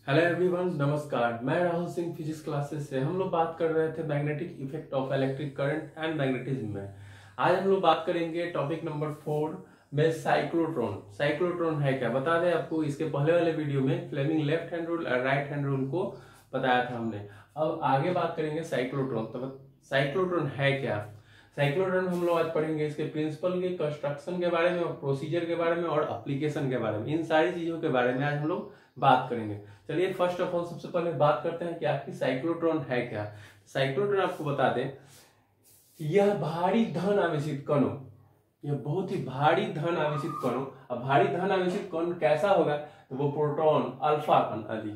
Hello everyone, नमस्कार। मैं Rahul Singh physics classes से। हम लोग बात कर रहे थे magnetic effect of electric current and magnetism में। आज हम लोग बात करेंगे टॉपिक नंबर 4 में साइक्लोट्रॉन। साइक्लोट्रॉन है क्या, बता दें आपको। इसके पहले वाले वीडियो में फ्लेमिंग लेफ्ट हैंड रूल और राइट हैंड रूल को बताया था हमने। अब आगे बात करेंगे साइक्लोट्रॉन। तो साइक्लोट्रॉन है क्या। साइक्लोट्रॉन हम लोग आज पढ़ेंगे इसके प्रिंसिपल के, कंस्ट्रक्शन के बारे में और प्रोसीजर के बारे में और एप्लीकेशन के बारे में। इन सारी चीजों के बारे में आज हम लोग बात करेंगे। चलिए फर्स्ट ऑफ ऑल सबसे पहले बात करते हैं कि आखिर साइक्लोट्रॉन है क्या। साइक्लोट्रॉन आपको बता दें, यह भारी धन आवेशित कणों, यह बहुत ही भारी धन आवेशित कणों। अब भारी धन आवेशित कण कैसा होगा, तो वो प्रोटॉन, अल्फा कण आदि,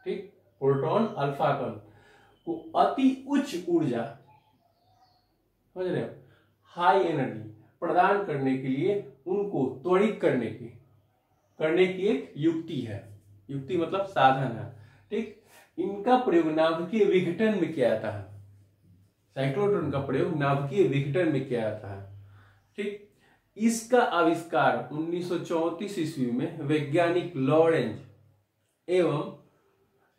ठीक, प्रोटॉन अल्फा कण को अति उच्च ऊर्जा, समझ रहे हो, हाई एनर्जी प्रदान करने के लिए उनको त्वरित करने की एक युक्ति है। युक्ति मतलब साधन है, ठीक। इनका प्रयोग नाभिकीय विघटन में किया जाता है। साइक्लोट्रॉन का प्रयोग नाभिकीय विघटन में किया जाता है, ठीक। इसका आविष्कार 1934 ईस्वी में वैज्ञानिक लॉरेंज एवं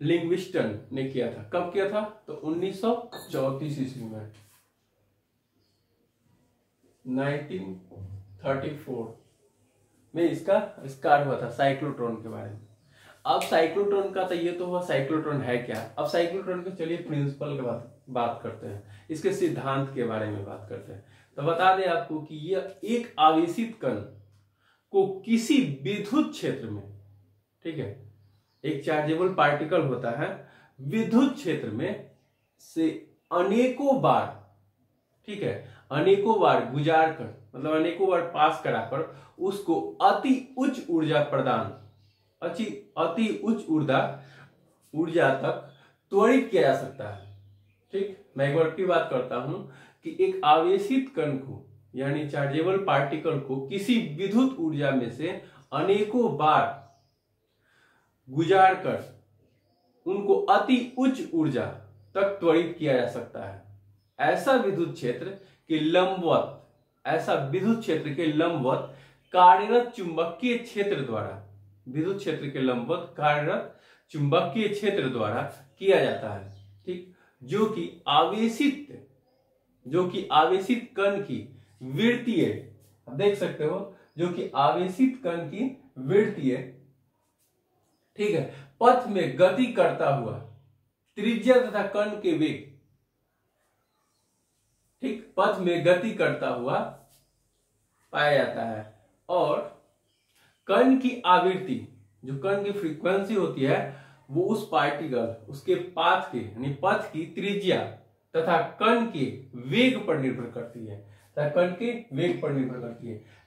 लिंग्विस्टन ने किया था। कब किया था, तो 1934 ईस्वी में, 1934 में इसका आविष्कार हुआ था साइक्लोट्रॉन के बारे में। अब साइक्लोट्रॉन का तो ये तो हुआ साइक्लोट्रॉन है क्या। अब साइक्लोट्रॉन के चलिए प्रिंसिपल के बात करते हैं, इसके सिद्धांत के बारे में बात करते हैं। तो बता दें आपको कि यह एक आवेशित कण को किसी विद्युत क्षेत्र में, ठीक है, एक चार्जेबल पार्टिकल होता है, विद्युत क्षेत्र में से अनेकों बार, ठीक है, अनेकों बार गुजार कर, मतलब अनेकों बार पास कराकर उसको अति उच्च ऊर्जा प्रदान, अति उच्च ऊर्जा तक त्वरित किया जा सकता है, ठीक। मैं एक बार की बात करता हूं कि एक आवेशित कण को, यानी चार्जेबल पार्टिकल को किसी विद्युत ऊर्जा में से अनेकों बार गुजार कर उनको अति उच्च ऊर्जा तक त्वरित किया जा सकता है। ऐसा विद्युत क्षेत्र के लंबवत कार्यरत चुंबकीय क्षेत्र द्वारा, विद्युत क्षेत्र के लंबवत कार्यरत चुंबकीय क्षेत्र द्वारा किया जाता है, ठीक। जो कि आवेशित कण की वृत्तीय, आप देख सकते हो, जो कि आवेशित कण की वृत्तीय, ठीक है, पथ में गति करता हुआ त्रिज्या तथा कण के वेग, ठीक, पथ में गति करता हुआ पाया जाता है। और कण की आवृत्ति, जो कण की फ्रीक्वेंसी होती है, वो उस पार्टिकल, उसके पाथ के, यानी पथ की त्रिज्या तथा कण के वेग पर निर्भर करती है,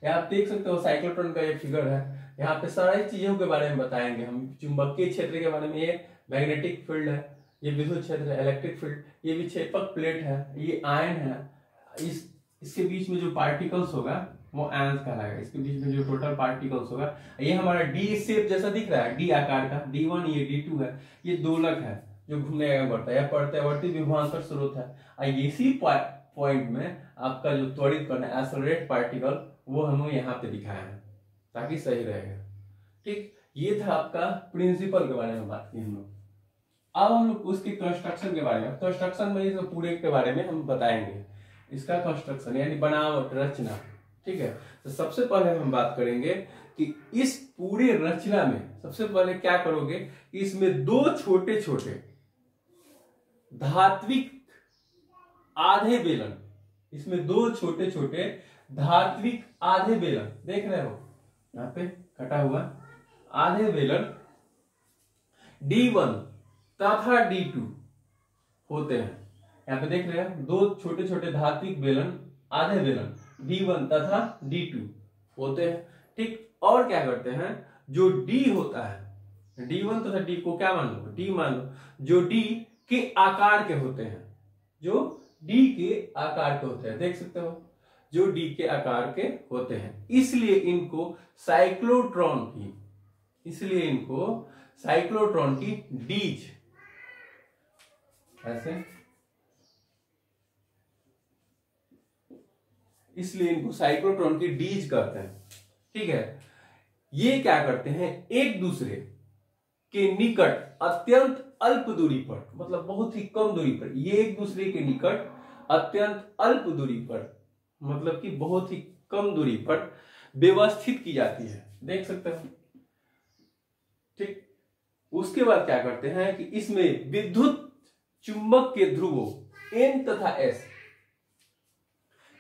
यहाँ आप देख सकते हो साइक्लोट्रॉन का ये फिगर है। यहाँ पे सारी चीजों के बारे में बताएंगे हम। चुंबकीय क्षेत्र के बारे में, ये मैग्नेटिक फील्ड है, ये विद्युत क्षेत्र है, इलेक्ट्रिक फील्ड, ये विक्षेपक प्लेट है, ये आयन है, इसके बीच में जो पार्टिकल्स होगा वो आयंस कहलाएगा। इसके बीच में जो टोटल पार्टिकल्स होगा, ये हमारा डी शेप जैसा दिख रहा है, डी आकार का, D1 ये D2 है, ये दोलक है जो घूमने का बढ़ता है, प्रत्यावर्ती विभवांतर स्रोत है। इसी पॉइंट में आपका जो त्वरित कण है, एक्सेलरेट पार्टिकल, वो हमें यहाँ पे दिखाया है ताकि सही रहेगा, ठीक। ये था आपका प्रिंसिपल के बारे में बात की हम लोग। अब हम लोग उसके कंस्ट्रक्शन के बारे में, कंस्ट्रक्शन में इस पूरे के बारे में हम बताएंगे, इसका कंस्ट्रक्शन यानी बनावट, रचना, ठीक है। तो सबसे पहले हम बात करेंगे कि इस पूरे रचना में सबसे पहले क्या करोगे कि इसमें दो छोटे छोटे धात्विक आधे बेलन, इसमें दो छोटे छोटे धात्विक आधे बेलन, देख रहे हो यहाँ पे कटा हुआ आधे बेलन D1 तथा D2 होते हैं। यहाँ पे देख रहे हैं दो छोटे छोटे धात्विक बेलन, आधे बेलन D1 तथा D2 होते हैं, ठीक। और क्या करते हैं, जो D होता है, D1 तथा D को क्या मान लो, D मान लो, जो D के आकार के होते हैं, जो D के आकार के होते हैं, देख सकते हो, जो D के आकार के होते हैं, इसलिए इनको साइक्लोट्रॉन की डीज, ऐसे, इसलिए इनको साइक्लोट्रॉन की डीज कहते हैं, ठीक है। ये क्या करते हैं, एक दूसरे के निकट अत्यंत अल्प दूरी पर, मतलब बहुत ही कम दूरी पर, ये एक दूसरे के निकट अत्यंत अल्प दूरी पर, मतलब कि बहुत ही कम दूरी पर व्यवस्थित की जाती है, देख सकते हो। ठीक, उसके बाद क्या करते हैं कि इसमें विद्युत चुंबक के ध्रुवों N तथा S,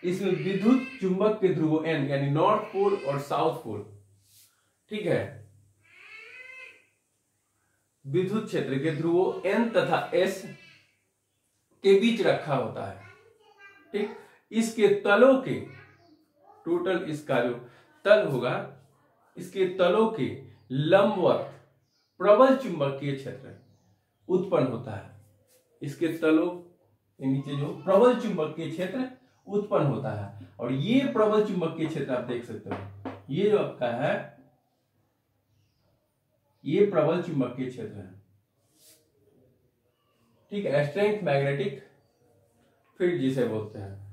इसमें विद्युत चुंबक के ध्रुवों N यानी नॉर्थ पोल और साउथ पोल, ठीक है, विद्युत क्षेत्र के ध्रुवों N तथा S के बीच रखा होता है। ठीक, इसके तलों के टोटल, इसका जो तल होगा, इसके तलों के लंबवत प्रबल चुंबकीय क्षेत्र उत्पन्न होता है। इसके तलों के नीचे जो प्रबल चुंबकीय क्षेत्र उत्पन्न होता है, और ये प्रबल चुंबकीय क्षेत्र आप देख सकते हो, ये जो आपका है ये प्रबल चुंबकीय क्षेत्र है। ठीक है, स्ट्रेंथ मैग्नेटिक फील्ड जिसे बोलते हैं।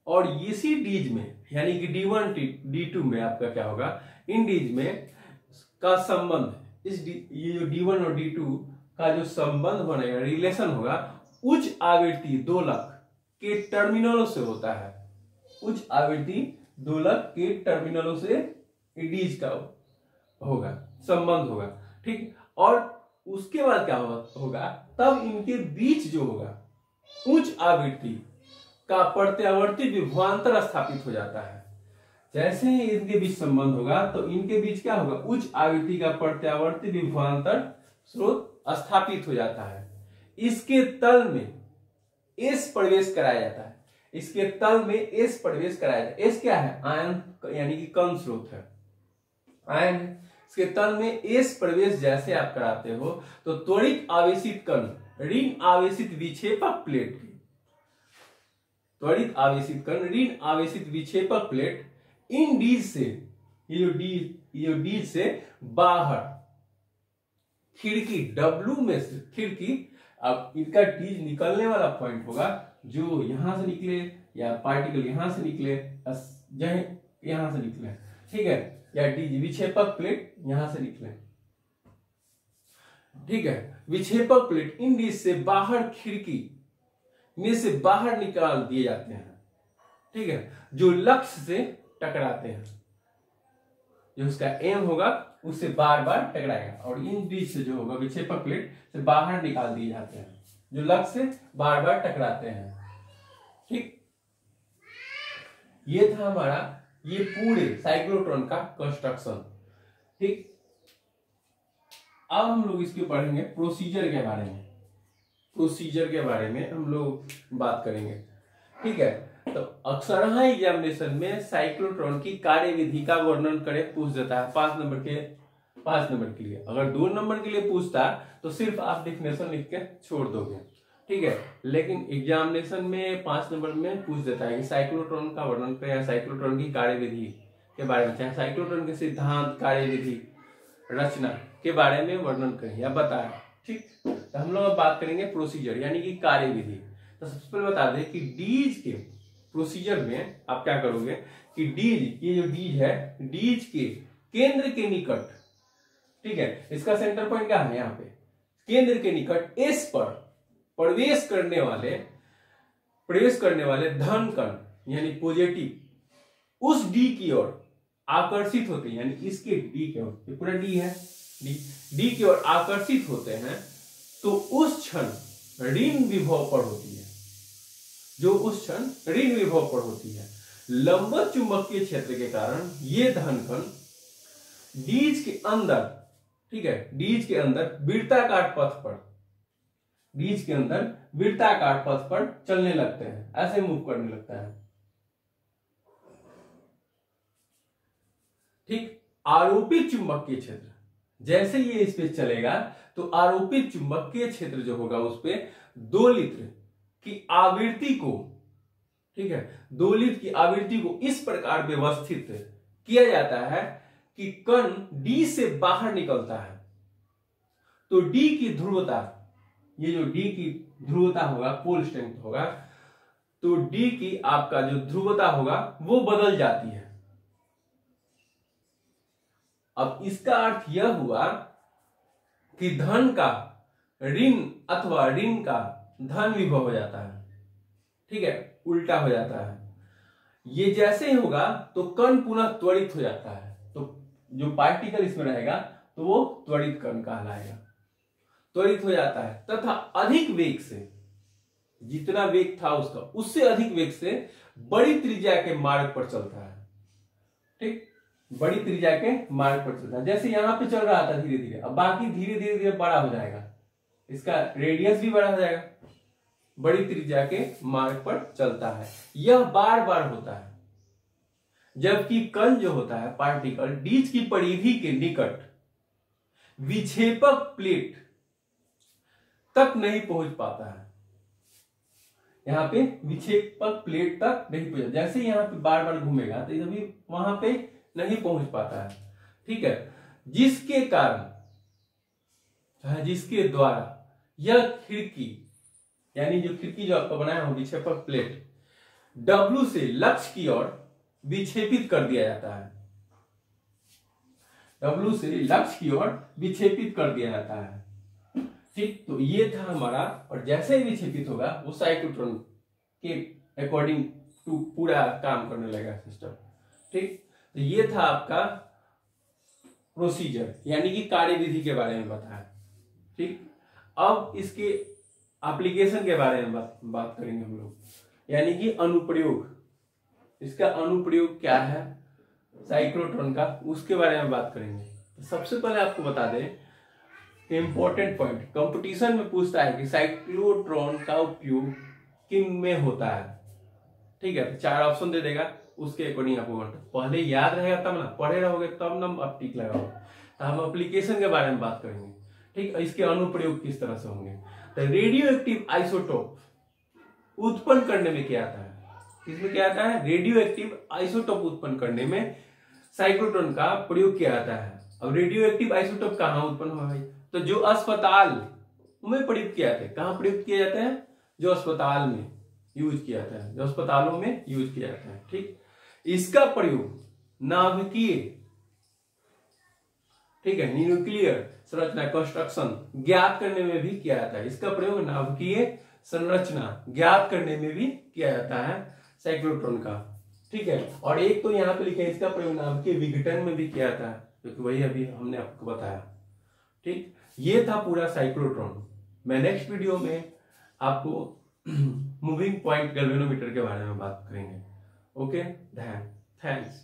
और इसी डीज में यानी कि D1 D2 में आपका क्या होगा, इन डीज में का संबंध, ये जो D1 और D2 का जो संबंध बनेगा, रिलेशन होगा, उच्च आवृत्ति दोलक के टर्मिनलों से होता है। उच्च आवृत्ति दोलक के टर्मिनलों से डीज का होगा, संबंध होगा। ठीक, और उसके बाद क्या होगा, तब इनके बीच जो होगा उच्च आवृत्ति का प्रत्यावर्ती विभवांतर स्थापित हो जाता है। जैसे ही इनके बीच संबंध होगा तो इनके बीच क्या होगा, उच्च आवृत्ति का प्रत्यावर्ती विभवांतर स्रोत स्थापित हो जाता है। इसके तल में एस प्रवेश कराया जाता है, इसके तल में एस प्रवेश कराया जाता है। एस क्या है, आयन यानी कि कण स्रोत है, आयन है। इसके तल में एस प्रवेश जैसे आप कराते हो तो त्वरित आवेशित कण ऋण आवेशित विक्षेपक प्लेट की, त्वरित आवेशित कण ऋण आवेशित विक्षेपक प्लेट इन डीज से, ये जो डीज से बाहर खिड़की W में से खिड़की, अब इनका डीज निकलने वाला पॉइंट होगा जो यहां से निकले या पार्टिकल यहां से निकले, यहां से निकले, ठीक है, या डीज विक्षेपक प्लेट यहां से निकले। ठीक है, विक्षेपक प्लेट इन डीज से बाहर खिड़की में से बाहर निकाल दिए जाते हैं। ठीक है, जो लक्ष्य से टकराते हैं, जो उसका एम होगा उससे बार बार टकराएगा, और इन बीच से जो होगा विक्षेपक प्लेट से बाहर निकाल दिए जाते हैं, जो लक्ष्य से बार बार टकराते हैं। ठीक, ये था हमारा ये पूरे साइक्लोट्रॉन का कंस्ट्रक्शन। ठीक, अब हम लोग इसके पढ़ेंगे प्रोसीजर के बारे में, प्रोसीजर के बारे में हम लोग बात करेंगे। ठीक है, तो अक्सर एग्जामिनेशन में साइक्लोट्रॉन की कार्यविधि का वर्णन करें पूछ देता है 5 नंबर के लिए। अगर 2 नंबर के लिए पूछता तो सिर्फ आप डेफिनेशन लिख के छोड़ दोगे। ठीक है, लेकिन एग्जामिनेशन में 5 नंबर में पूछ देता है कि साइक्लोट्रॉन का वर्णन करें या साइक्लोट्रॉन की कार्यविधि के बारे में, चाहे साइक्लोट्रॉन के सिद्धांत, कार्यविधि, रचना के बारे में वर्णन करें या बताएं। ठीक, तो हम लोग अब बात करेंगे प्रोसीजर यानी कि कार्यविधि। तो सबसे पहले बता दें कि डीज के प्रोसीजर में आप क्या करोगे कि डीज, ये जो डीज है, डीज के केंद्र के निकट, ठीक है, इसका सेंटर पॉइंट क्या है, यहाँ पे केंद्र के निकट एस पर प्रवेश करने वाले धन कण यानी पॉजिटिव उस डी की ओर आकर्षित होते हैं, यानी इसके डी की ओर, ये पूरा डी है, डी की ओर आकर्षित होते हैं, तो उस क्षण ऋण विभव पर होती है, जो उस क्षण ऋण विभव पर होती है। लंबवत चुंबकीय क्षेत्र के कारण ये धन कण डीज के अंदर, ठीक है, डीज के अंदर वृत्ताकार पथ पर, डीज के अंदर वृत्ताकार पथ पर चलने लगते हैं, ऐसे मूव करने लगता है। ठीक, आरोपित चुंबकीय क्षेत्र जैसे ये इस पे चलेगा तो आरोपित चुंबकीय क्षेत्र जो होगा उस पे दोलित्र की आवृत्ति को, ठीक है, दोलित्र की आवृत्ति को इस प्रकार व्यवस्थित किया जाता है कि कण डी से बाहर निकलता है, तो डी की ध्रुवता, ये जो डी की ध्रुवता होगा, पोल स्ट्रेंथ होगा, तो डी की आपका जो ध्रुवता होगा वो बदल जाती है। अब इसका अर्थ यह हुआ कि धन का ऋण अथवा ऋण का धन विभव हो जाता है, ठीक है, उल्टा हो जाता है। ये जैसे ही होगा तो कण पुनः त्वरित हो जाता है, तो जो पार्टिकल इसमें रहेगा तो वो त्वरित कण कहलाएगा, त्वरित हो जाता है तथा अधिक वेग से, जितना वेग था उसका उससे अधिक वेग से बड़ी त्रिज्या के मार्ग पर चलता है, ठीक, बड़ी त्रिज्या के मार्ग पर चलता है। जैसे यहां पे चल रहा था धीरे धीरे, अब बाकी धीरे धीरे धीरे बड़ा हो जाएगा, इसका रेडियस भी बड़ा हो जाएगा, बड़ी त्रिज्या के मार्ग पर चलता है। यह बार बार होता है, जबकि कण जो होता है पार्टिकल बीच की परिधि के निकट विक्षेपक प्लेट तक नहीं पहुंच पाता है। यहां पे विक्षेपक प्लेट तक नहीं पहुंच, जैसे यहां पे बार बार घूमेगा तो अभी वहां पे नहीं पहुंच पाता है, ठीक है, जिसके कारण, जिसके द्वारा यह खिड़की, यानी जो खिड़की जो आपका बनाया हो विक्षेपक प्लेट W से लक्ष्य की ओर विक्षेपित कर दिया जाता है, W से लक्ष्य की ओर विक्षेपित कर दिया जाता है, ठीक। तो ये था हमारा, और जैसे ही विक्षेपित होगा वो साइक्लोट्रॉन के अकॉर्डिंग टू पूरा काम करने लगेगा सिस्टम, ठीक। तो ये था आपका प्रोसीजर, यानी कि कार्यविधि के बारे में बताया, ठीक। अब इसके एप्लीकेशन के बारे में बात करेंगे हम लोग, यानी कि अनुप्रयोग, इसका अनुप्रयोग क्या है साइक्लोट्रॉन का, उसके बारे में बात करेंगे। तो सबसे पहले आपको बता दें इंपॉर्टेंट पॉइंट, कंपटीशन में पूछता है कि साइक्लोट्रॉन का उपयोग किन में होता है, ठीक है, तो 4 ऑप्शन दे देगा, उसके अकॉर्डिंग आपको पहले याद रहेगा तब ना, पढ़े रहोगे तब ना आप टिक लगाओगे। तो हम एप्लीकेशन के बारे में बात करेंगे, ठीक, इसके अनुप्रयोग किस तरह से होंगे। तो रेडियो एक्टिव आइसोटोप उत्पन्न करने में क्या आता है, किसमें क्या आता है, रेडियो एक्टिव आइसोटोप उत्पन्न करने में साइक्लोट्रॉन का प्रयोग किया जाता है। अब रेडियो एक्टिव आइसोटोप कहाँ उत्पन्न हुआ भाई, तो जो अस्पताल में प्रयुक्त किया जाता है, कहाँ प्रयुक्त किया जाता है, जो अस्पताल में यूज किया जाता है, जो अस्पतालों में यूज किया जाता है, ठीक। इसका प्रयोग नाभिकीय, ठीक है, न्यूक्लियर संरचना कंस्ट्रक्शन ज्ञात करने में भी किया जाता है, इसका प्रयोग नाभिकीय संरचना ज्ञात करने में भी किया जाता है साइक्लोट्रॉन का, ठीक है। और एक तो यहाँ पे लिखा है इसका प्रयोग नाभिकीय विघटन में भी किया जाता है, क्योंकि वही अभी हमने आपको बताया, ठीक। ये था पूरा साइक्लोट्रॉन। मैं नेक्स्ट वीडियो में आपको मूविंग पॉइंट गैल्वेनोमीटर के बारे में बात करेंगे। Okay, thanks.